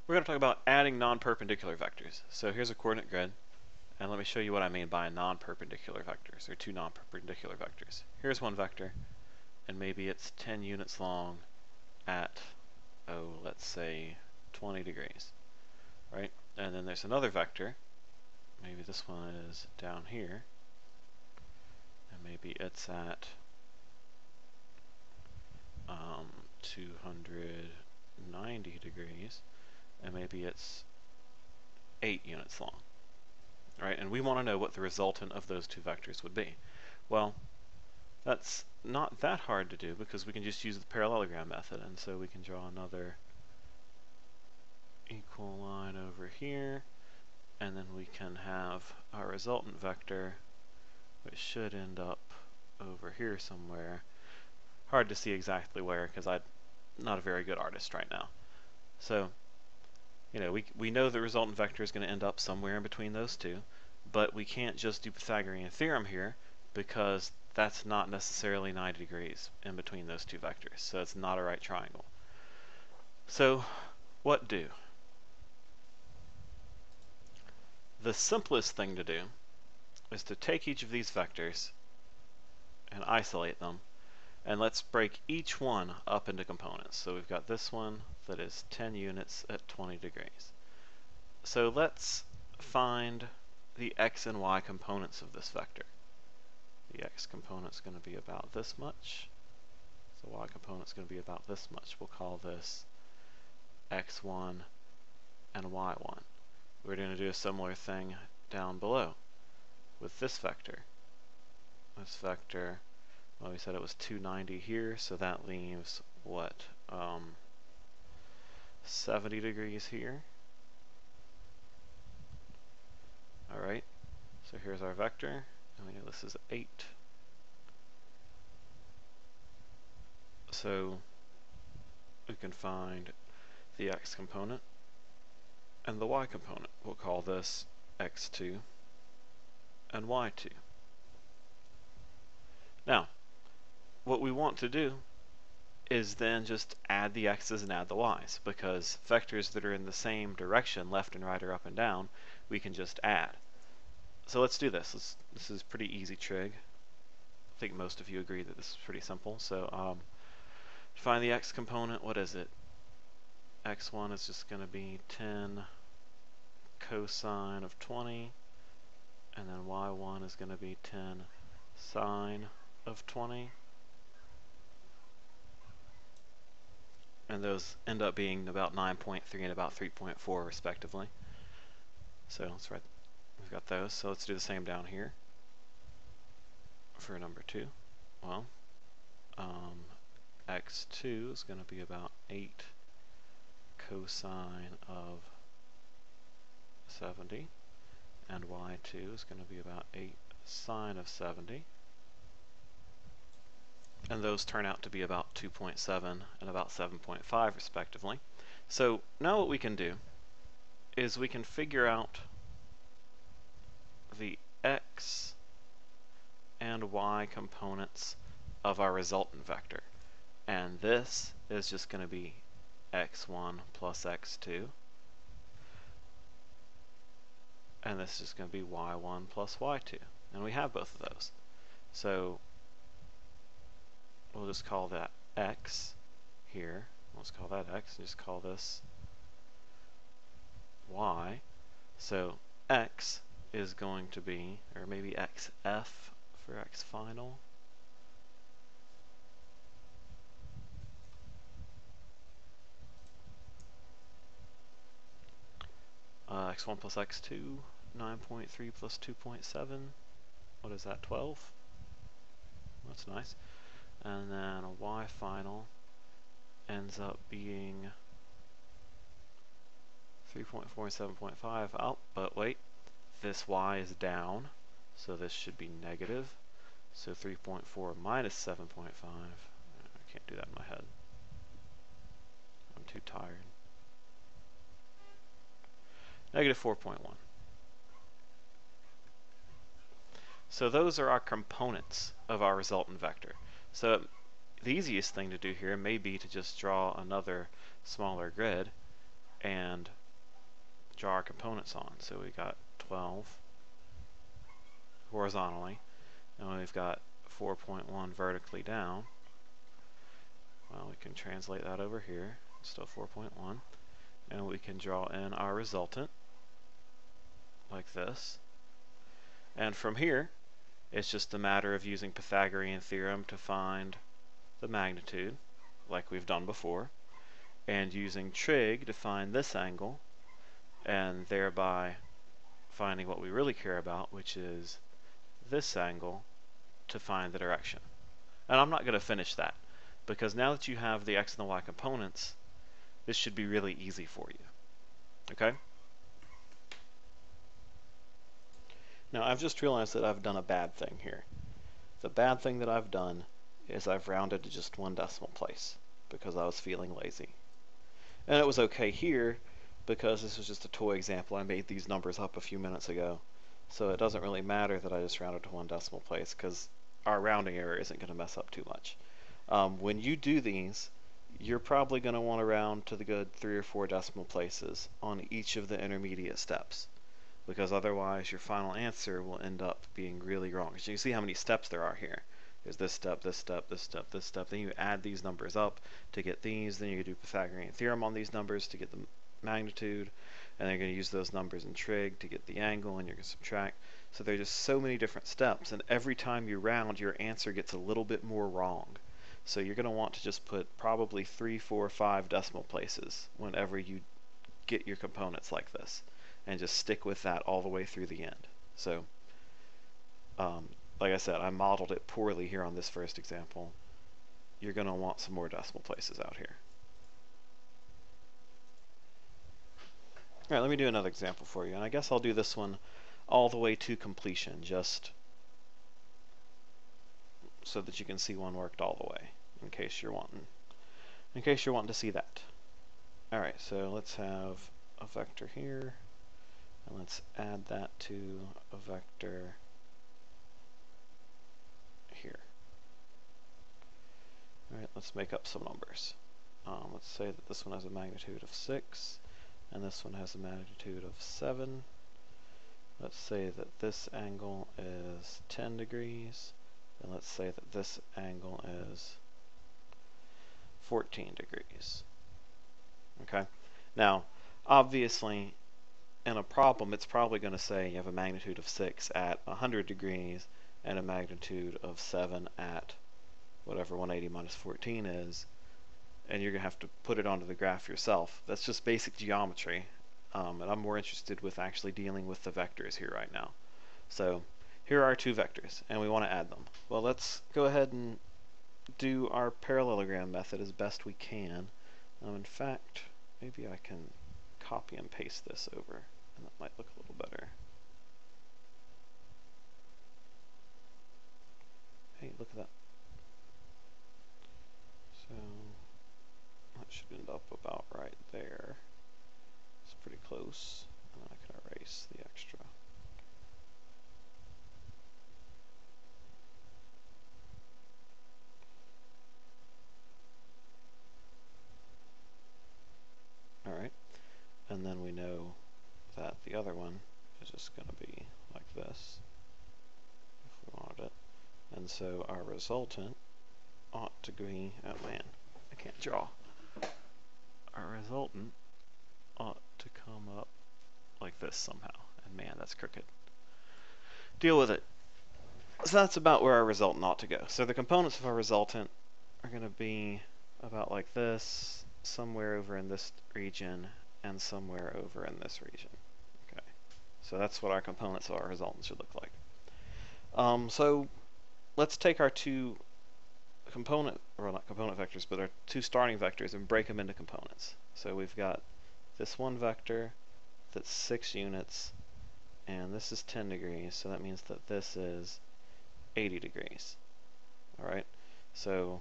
We're going to talk about adding non-perpendicular vectors. So here's a coordinate grid, and let me show you what I mean by non-perpendicular vectors, or two non-perpendicular vectors. Here's one vector, and maybe it's 10 units long at, let's say 20 degrees, right? And then there's another vector, maybe this one is down here, and maybe it's at 290 degrees, and maybe it's 8 units long, right? And we want to know what the resultant of those two vectors would be. Well, that's not that hard to do because we can just use the parallelogram method, and so we can draw another equal line over here, and then we can have our resultant vector, which should end up over here somewhere. Hard to see exactly where because I'm not a very good artist right now. So, you know, we know the resultant vector is going to end up somewhere in between those two, but we can't just do Pythagorean theorem here because that's not necessarily 90 degrees in between those two vectors, so it's not a right triangle. So, what do? The simplest thing to do is to take each of these vectors and isolate them, and let's break each one up into components. So we've got this one that is 10 units at 20 degrees. So let's find the x and y components of this vector. The x component is going to be about this much. The y component is going to be about this much. We'll call this x1 and y1. We're going to do a similar thing down below with this vector. This vector, well, we said it was 290 here, so that leaves what, 70 degrees here. Alright, so here's our vector, and we know this is 8. So we can find the x component and the y component. We'll call this x2 and y2. Now, what we want to do is then just add the x's and add the y's, because vectors that are in the same direction, left and right or up and down, we can just add. So let's do this. This is pretty easy trig. I think most of you agree that this is pretty simple. So to find the x component, what is it? x1 is just going to be 10 cosine of 20, and then y1 is going to be 10 sine of 20. And those end up being about 9.3 and about 3.4 respectively. So let's write, we've got those. So let's do the same down here for number 2. Well, x2 is going to be about 8 cosine of 70, and y2 is going to be about 8 sine of 70. And those turn out to be about 2.7 and about 7.5 respectively. So now what we can do is we can figure out the x and y components of our resultant vector. And this is just going to be x1 plus x2. And this is just going to be y1 plus y2. And we have both of those. So we'll just call that x here. Let's call that x and just call this y. So x is going to be, or maybe xf for x final. X1 plus x2, 9.3 plus 2.7. What is that, 12? That's nice. And then a y final ends up being 3.4 and 7.5. Oh, but wait, this y is down, so this should be negative. So 3.4 minus 7.5. I can't do that in my head. I'm too tired. Negative 4.1. So those are our components of our resultant vector. So the easiest thing to do here may be to just draw another smaller grid and draw our components on. So we got 12 horizontally, and we've got 4.1 vertically down. Well, we can translate that over here. It's still 4.1. And we can draw in our resultant like this. And from here, it's just a matter of using Pythagorean theorem to find the magnitude, like we've done before, and using trig to find this angle, and thereby finding what we really care about, which is this angle, to find the direction. And I'm not going to finish that, because now that you have the x and the y components, this should be really easy for you. Okay? Now, I've just realized that I've done a bad thing here. The bad thing that I've done is I've rounded to just 1 decimal place because I was feeling lazy. And it was okay here because this was just a toy example. I made these numbers up a few minutes ago. So it doesn't really matter that I just rounded to 1 decimal place because our rounding error isn't going to mess up too much. When you do these, you're probably going to want to round to the good 3 or 4 decimal places on each of the intermediate steps, because otherwise your final answer will end up being really wrong. So you can see how many steps there are here. There's this step, this step, this step, this step. Then you add these numbers up to get these. Then you do Pythagorean theorem on these numbers to get the magnitude. And then you're going to use those numbers in trig to get the angle, and you're going to subtract. So there's just so many different steps. And every time you round, your answer gets a little bit more wrong. So you're going to want to just put probably 3, 4, 5 decimal places whenever you get your components like this, and just stick with that all the way through the end. So, like I said, I modeled it poorly here on this first example. You're going to want some more decimal places out here. Alright, let me do another example for you, and I guess I'll do this one all the way to completion, just so that you can see one worked all the way, in case you're wanting to see that. Alright, so let's have a vector here, and let's add that to a vector here. Alright, let's make up some numbers. Let's say that this one has a magnitude of 6, and this one has a magnitude of 7. Let's say that this angle is 10 degrees, and let's say that this angle is 14 degrees. Okay? Now, obviously, in a problem, it's probably going to say you have a magnitude of 6 at 100 degrees and a magnitude of 7 at whatever 180 minus 14 is, and you're going to have to put it onto the graph yourself. That's just basic geometry, and I'm more interested with actually dealing with the vectors here right now. So here are 2 vectors, and we want to add them. Well, let's go ahead and do our parallelogram method as best we can. In fact, maybe I can copy and paste this over, and that might look a little better. Hey, look at that. So that should end up about right there. It's pretty close. And then I can erase the extra. Alright, and then we know that the other one is just going to be like this, if we wanted it. And so our resultant ought to be, oh man, I can't draw. Our resultant ought to come up like this somehow. And man, that's crooked. Deal with it. So that's about where our resultant ought to go. So the components of our resultant are going to be about like this, somewhere over in this region, and somewhere over in this region. Okay, so that's what our components of our resultant should look like. So let's take our 2 component, or not component vectors, but our 2 starting vectors and break them into components. So we've got this one vector that's 6 units, and this is 10 degrees, so that means that this is 80 degrees. Alright, so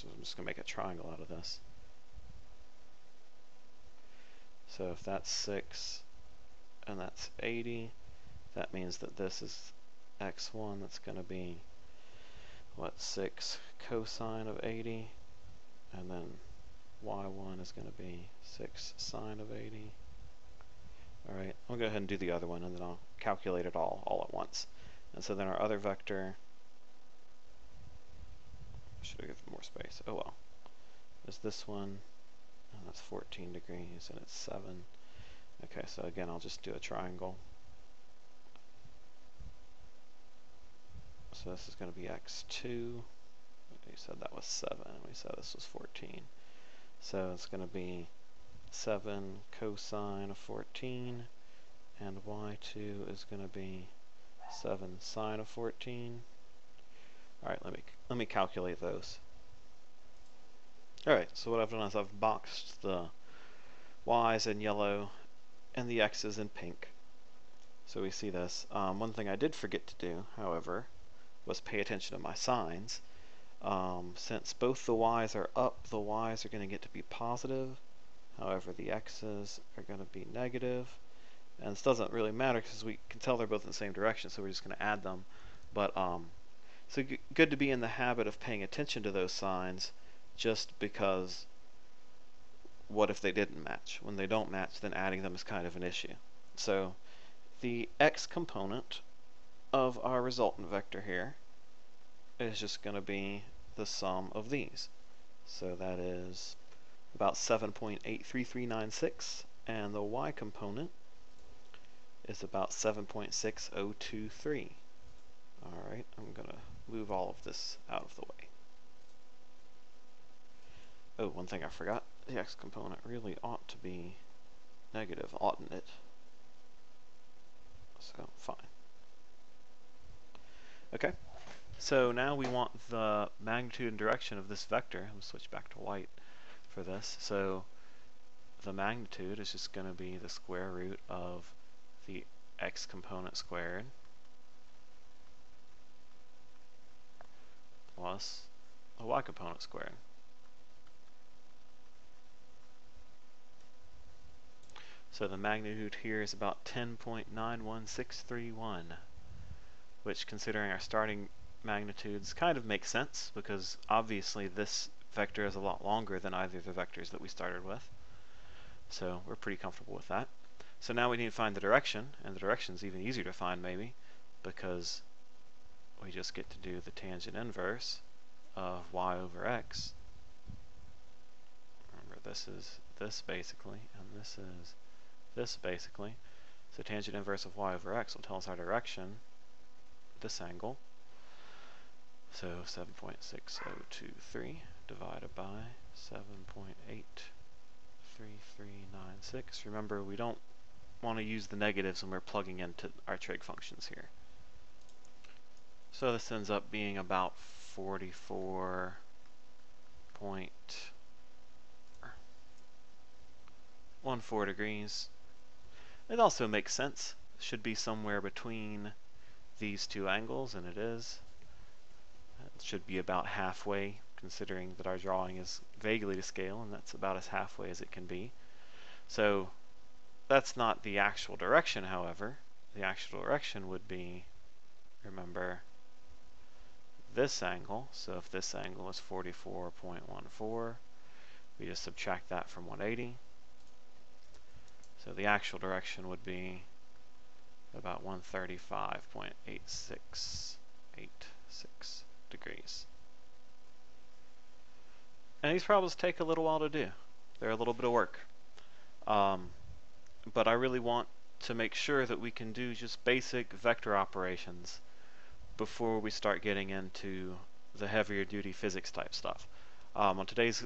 I'm just going to make a triangle out of this. So if that's 6 and that's 80, that means that this is x1, that's going to be, what, 6 cosine of 80, and then y1 is going to be 6 sine of 80. Alright, I'll go ahead and do the other one, and then I'll calculate it all at once. And so then our other vector, should have given more space, oh well, is this one, and that's 14 degrees, and it's 7. Okay, so again, I'll just do a triangle. So this is going to be x2. We said that was 7. We said this was 14. So it's going to be 7 cosine of 14, and y2 is going to be 7 sine of 14. Alright, let me calculate those. Alright, so what I've done is I've boxed the y's in yellow and the x's in pink. So we see this. One thing I did forget to do, however, was pay attention to my signs. Since both the y's are up, the y's are going to get to be positive. However, the x's are going to be negative. And this doesn't really matter because we can tell they're both in the same direction, so we're just going to add them. But so good to be in the habit of paying attention to those signs, just because what if they didn't match? When they don't match, then adding them is kind of an issue. So the x component of our resultant vector here is just going to be the sum of these. So that is about 7.83396, and the y component is about 7.6023. Alright, I'm going to move all of this out of the way. Oh, one thing I forgot, the x component really ought to be negative, oughtn't it? So, fine. Okay, so now we want the magnitude and direction of this vector. I'm going to switch back to white for this. So the magnitude is just going to be the square root of the x component squared plus the y component squared. So the magnitude here is about 10.91631, which, considering our starting magnitudes, kind of makes sense, because obviously this vector is a lot longer than either of the vectors that we started with. So we're pretty comfortable with that. So now we need to find the direction, and the direction is even easier to find maybe, because we just get to do the tangent inverse of y over x. Remember, this is this basically, and this is this basically. So tangent inverse of y over x will tell us our direction, this angle. So 7.6023 divided by 7.83396. Remember, we don't want to use the negatives when we're plugging into our trig functions here. So this ends up being about 44.14 degrees. It also makes sense. It should be somewhere between these two angles, and it is. It should be about halfway, considering that our drawing is vaguely to scale, and that's about as halfway as it can be. So that's not the actual direction, however. The actual direction would be, remember, this angle. So if this angle is 44.14, we just subtract that from 180. So the actual direction would be about 135.8686 degrees. And these problems take a little while to do. They're a little bit of work. But I really want to make sure that we can do just basic vector operations before we start getting into the heavier duty physics type stuff. On today's